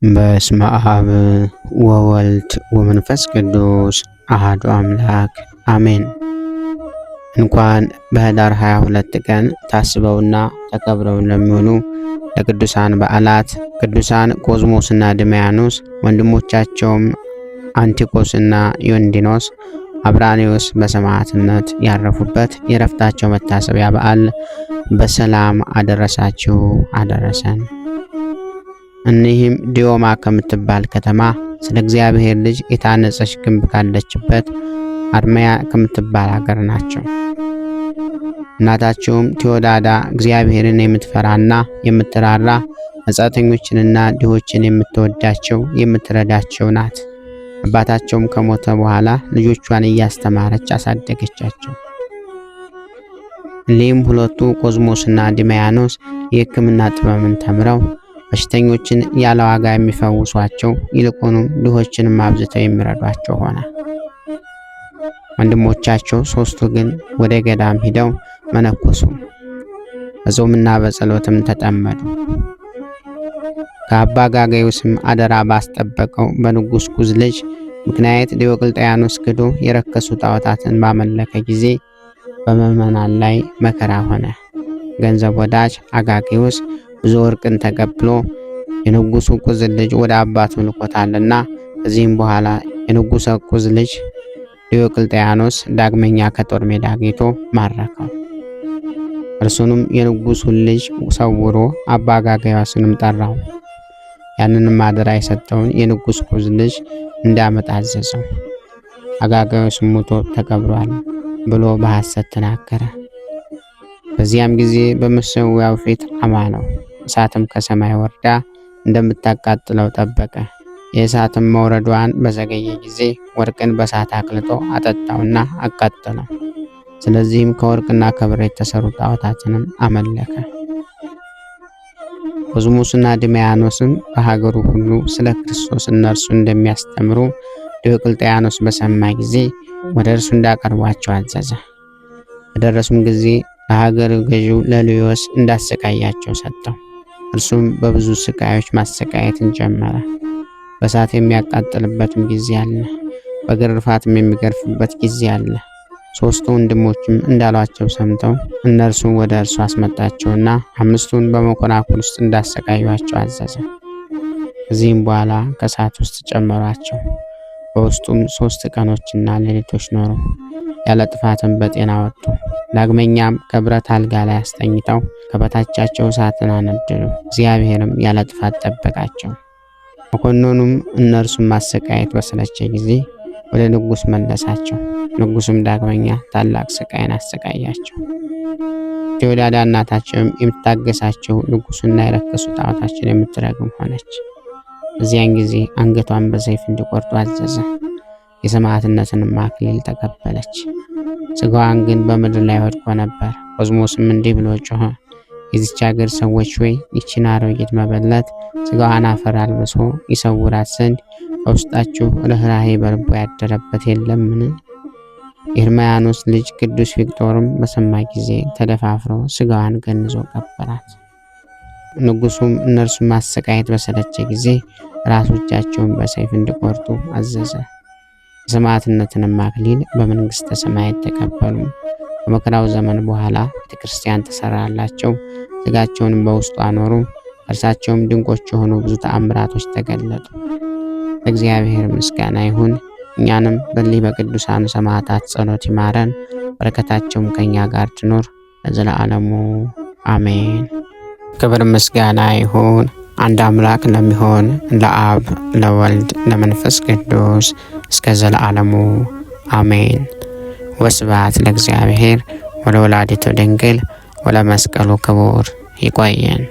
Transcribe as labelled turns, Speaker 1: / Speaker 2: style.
Speaker 1: በስመ አብ ወወልድ ወመንፈስ ቅዱስ አሐዱ አምላክ አሜን። እንኳን በኅዳር 22 ቀን ታስበውና ተከብረው ለሚውሉ ለቅዱሳን በዓላት ቅዱሳን ኮዝሞስና ድማያኖስ ወንድሞቻቸውም አንቲኮስና ዮንዲኖስ አብራኒዮስ በሰማዕትነት ያረፉበት የዕረፍታቸው መታሰቢያ በዓል በሰላም አደረሳችሁ አደረሰን። እኒህም ዲዮማ ከምትባል ከተማ ስለ እግዚአብሔር ልጅ የታነጸች ግንብ ካለችበት አርማያ ከምትባል ሀገር ናቸው። እናታቸውም ቴዎዳዳ እግዚአብሔርን የምትፈራና የምትራራ መጻተኞችንና ድሆችን የምትወዳቸው የምትረዳቸው ናት። አባታቸውም ከሞተ በኋላ ልጆቿን እያስተማረች አሳደገቻቸው። እሊህም ሁለቱ ኮዝሞስና ድማያኖስ የሕክምና ጥበብን ተምረው በሽተኞችን ያለ ዋጋ የሚፈውሷቸው ይልቁንም ድሆችንም አብዝተው የሚረዷቸው ሆነ። ወንድሞቻቸው ሶስቱ ግን ወደ ገዳም ሂደው መነኮሱ፣ በጾምና በጸሎትም ተጠመዱ። ከአባ ጋጋዩስም አደራ ባስጠበቀው በንጉሥ ኩዝ ልጅ ምክንያት ዲዮቅልጥያኖስ ክዶ የረከሱ ጣዖታትን ባመለከ ጊዜ በምዕመናን ላይ መከራ ሆነ። ገንዘብ ወዳጅ አጋጌዎስ ብዙ ወርቅን ተቀብሎ የንጉሱ ኩዝ ልጅ ወደ አባቱ ልኮታልና ከዚህም በኋላ የንጉሱ ኩዝ ልጅ ዲዮቅልጥያኖስ ዳግመኛ ከጦር ሜዳ አግኝቶ ማረከው። እርሱንም የንጉሱን ልጅ ሰውሮ አባ ጋጋዮስንም ጠራው። ያንንም አደራ የሰጠውን የንጉስ ኩዝ ልጅ እንዳመጣ አዘዘው። አጋጋዮስም ሞቶ ተቀብሯል ብሎ በሐሰት ተናገረ። በዚያም ጊዜ በመሠዊያው ፊት አማለው። እሳትም ከሰማይ ወርዳ እንደምታቃጥለው ጠበቀ። የእሳትም መውረዷን በዘገየ ጊዜ ወርቅን በእሳት አቅልጦ አጠጣውና አቃጠለው። ስለዚህም ከወርቅና ከብር የተሰሩ ጣዖታትንም አመለከ። ኮዝሞስና ድማያኖስም በሀገሩ ሁሉ ስለ ክርስቶስ እነርሱ እንደሚያስተምሩ ዲዮቅልጥያኖስ በሰማ ጊዜ ወደ እርሱ እንዳቀርቧቸው አዘዘ። በደረሱም ጊዜ ለሀገር ገዢው ለልዮስ እንዳሰቃያቸው ሰጠው። እርሱም በብዙ ስቃዮች ማሰቃየትን ጀመረ። በእሳት የሚያቃጥልበትም ጊዜ አለ፣ በግርፋትም የሚገርፍበት ጊዜ አለ። ሶስቱ ወንድሞችም እንዳሏቸው ሰምተው እነርሱን ወደ እርሱ አስመጣቸውና 5ቱን በመኮናኩል ውስጥ እንዳሰቃዩአቸው አዘዘ። ከዚህም በኋላ ከእሳት ውስጥ ጨመሯቸው። በውስጡም 3 ቀኖችና ሌሊቶች ኖሩ። ያለ ጥፋትም በጤና ወጡ። ዳግመኛም ከብረት አልጋ ላይ አስተኝተው ከበታቻቸው እሳትን አነደዱ። እግዚአብሔርም ያለ ጥፋት ጠበቃቸው። መኮንኑም እነርሱም ማሰቃየት በሰለቸ ጊዜ ወደ ንጉሥ መለሳቸው። ንጉሥም ዳግመኛ ታላቅ ስቃይን አሰቃያቸው። ቴዎዳዳ እናታቸውም የምታገሳቸው ንጉሡና የረከሱ ጣዖታችን የምትረግም ሆነች። በዚያን ጊዜ አንገቷን በሰይፍ እንዲቆርጡ አዘዘ። የሰማዕትነትንም አክሊል ተቀበለች። ስጋዋን ግን በምድር ላይ ወድቆ ነበር። ኮዝሞስም እንዲህ ብሎ ጮኸ፣ የዚች ሀገር ሰዎች ወይ ይችን አሮጊት መበለት ስጋዋን አፈር አልብሶ ይሰውራት ዘንድ በውስጣችሁ ርኅራኄ በልቦ ያደረበት የለምን? የሕርማያኖስ ልጅ ቅዱስ ቪክጦርም በሰማ ጊዜ ተደፋፍሮ ስጋዋን ገንዞ ቀበራት። ንጉሱም እነርሱን ማሰቃየት በሰለቸ ጊዜ ራሶቻቸውን በሰይፍ እንዲቆርጡ አዘዘ። የሰማዕትነትንም አክሊል በመንግሥተ ሰማያት ተቀበሉ። በመከራው ዘመን በኋላ ቤተክርስቲያን ተሰራላቸው። ስጋቸውንም በውስጡ አኖሩ። እርሳቸውም ድንቆች የሆኑ ብዙ ተአምራቶች ተገለጡ። ለእግዚአብሔር ምስጋና ይሁን። እኛንም በሊህ በቅዱሳኑ ሰማዕታት ጸሎት ይማረን፣ በረከታቸውም ከኛ ጋር ትኖር ለዘላለሙ አሜን። ክብር ምስጋና ይሁን አንድ አምላክ ለሚሆን ለአብ ለወልድ ለመንፈስ ቅዱስ እስከ ዘለዓለሙ አሜን። ወስብሐት ለእግዚአብሔር ወለወላዲቱ ድንግል ወለመስቀሉ ክቡር። ይቆየን።